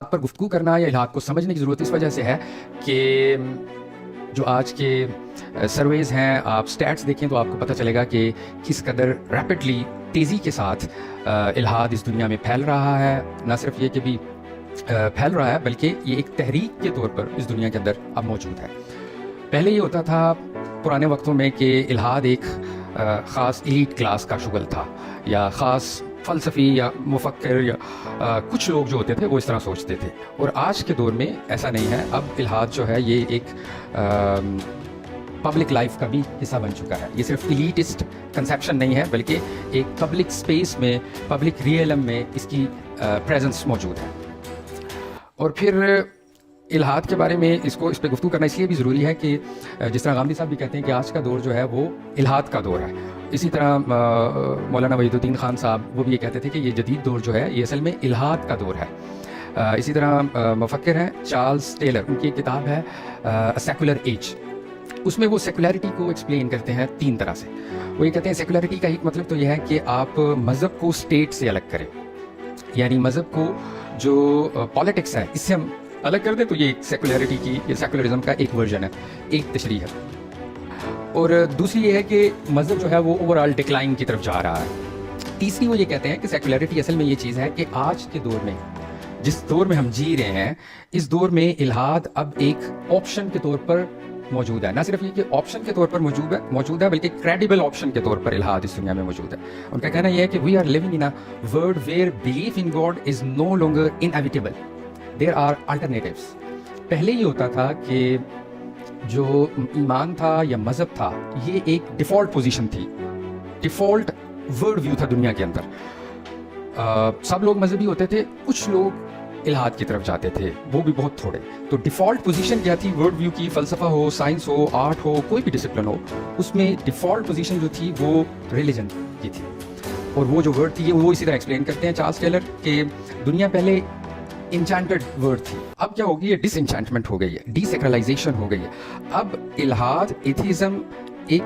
پر گفتگو کرنا یا الحاد کو سمجھنے کی ضرورت اس وجہ سے ہے کہ جو آج کے سرویز ہیں، آپ سٹیٹس دیکھیں تو آپ کو پتہ چلے گا کہ کس قدر ریپڈلی تیزی کے ساتھ الحاد اس دنیا میں پھیل رہا ہے۔ نہ صرف یہ کہ بھی پھیل رہا ہے بلکہ یہ ایک تحریک کے طور پر اس دنیا کے اندر اب موجود ہے۔ پہلے یہ ہوتا تھا پرانے وقتوں میں کہ الحاد ایک خاص ایلیٹ کلاس کا شغل تھا، یا خاص فلسفی یا مفکر یا کچھ لوگ جو ہوتے تھے وہ اس طرح سوچتے تھے، اور آج کے دور میں ایسا نہیں ہے۔ اب الحاد جو ہے یہ ایک پبلک لائف کا بھی حصہ بن چکا ہے۔ یہ صرف ایلیٹسٹ کنسیپشن نہیں ہے بلکہ ایک پبلک سپیس میں، پبلک ریئلم میں اس کی پریزنس موجود ہے۔ اور پھر الحاد کے بارے میں اس پہ گفتگو کرنا اس لیے بھی ضروری ہے کہ جس طرح غامدی صاحب بھی کہتے ہیں کہ آج کا دور جو ہے وہ الحاد کا دور ہے، اسی طرح مولانا وحید الدین خان صاحب وہ بھی یہ کہتے تھے کہ یہ جدید دور جو ہے یہ اصل میں الحاد کا دور ہے۔ اسی طرح مفکر ہیں چارلز ٹیلر، ان کی ایک کتاب ہے سیکولر ایج، اس میں وہ سیکولیرٹی کو ایکسپلین کرتے ہیں تین طرح سے۔ وہ یہ کہتے ہیں سیکولیرٹی کا ایک مطلب تو یہ ہے کہ آپ مذہب کو اسٹیٹ سے الگ کریں، یعنی مذہب کو جو پالیٹکس ہے اس سے ہم الگ کر دیں، تو یہ سیکولیرٹی کی، یہ سیکولرزم کا ایک ورژن ہے، ایک تشریح ہے۔ اور دوسری یہ ہے کہ مذہب جو ہے وہ اوور آل ڈکلائن کی طرف جا رہا ہے۔ تیسری وہ یہ کہتے ہیں کہ سیکولیرٹی اصل میں یہ چیز ہے کہ آج کے دور میں، جس دور میں ہم جی رہے ہیں، اس دور میں الحاد اب ایک آپشن کے طور پر موجود ہے۔ نہ صرف یہ کہ آپشن کے طور پر موجود ہے بلکہ کریڈیبل آپشن کے طور پر الحاد اس دنیا میں موجود ہے۔ ان کا کہنا یہ ہے کہ we are living in a world where belief in God is no longer inevitable, there are alternatives. پہلے یہ ہوتا تھا کہ جو ایمان تھا یا مذہب تھا یہ ایک ڈیفالٹ پوزیشن تھی، ڈیفالٹ ورلڈ ویو تھا دنیا کے اندر۔ سب لوگ مذہبی ہوتے تھے، کچھ لوگ الحاد کی طرف جاتے تھے، وہ بھی بہت تھوڑے۔ تو ڈیفالٹ پوزیشن کیا تھی ورلڈ ویو کی؟ فلسفہ ہو، سائنس ہو، آرٹ ہو، کوئی بھی ڈسپلن ہو، اس میں ڈیفالٹ پوزیشن جو تھی وہ ریلیجن کی تھی۔ اور وہ جو ورڈ تھی وہ اسی طرح ایکسپلین کرتے ہیں چارلز ٹیلر کہ دنیا پہلے انچانٹڈ ورڈ تھی، اب کیا ہو گئی ہے؟ ڈس انچانٹمنٹ ہو گئی ہے، ڈی سیکرلائزیشن ہو گئی ہے۔ اب الحاد، ایتھیزم ایک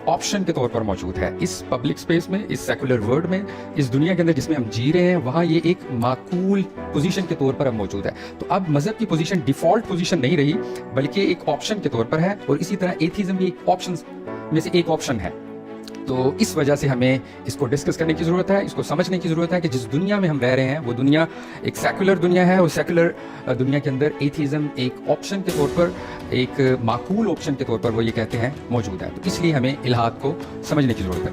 آپشن کے طور پر موجود ہے اس پبلک سپیس میں، اس سیکولر ورلڈ میں، اس دنیا کے اندر جس میں ہم جی رہے ہیں، وہاں یہ ایک معقول پوزیشن کے طور پر اب موجود ہے۔ تو اب مذہب کی پوزیشن ڈیفالٹ پوزیشن نہیں رہی بلکہ ایک آپشن کے طور پر ہے، اور اسی طرح ایتھیزم بھی ایک آپشن میں سے ایک آپشن ہے۔ تو اس وجہ سے ہمیں اس کو ڈسکس کرنے کی ضرورت ہے، اس کو سمجھنے کی ضرورت ہے کہ جس دنیا میں ہم رہ رہے ہیں وہ دنیا ایک سیکولر دنیا ہے، اور سیکولر دنیا کے اندر ایتھیزم ایک آپشن کے طور پر، ایک معقول آپشن کے طور پر وہ یہ کہتے ہیں موجود ہے۔ تو اس لیے ہمیں الحاد کو سمجھنے کی ضرورت ہے۔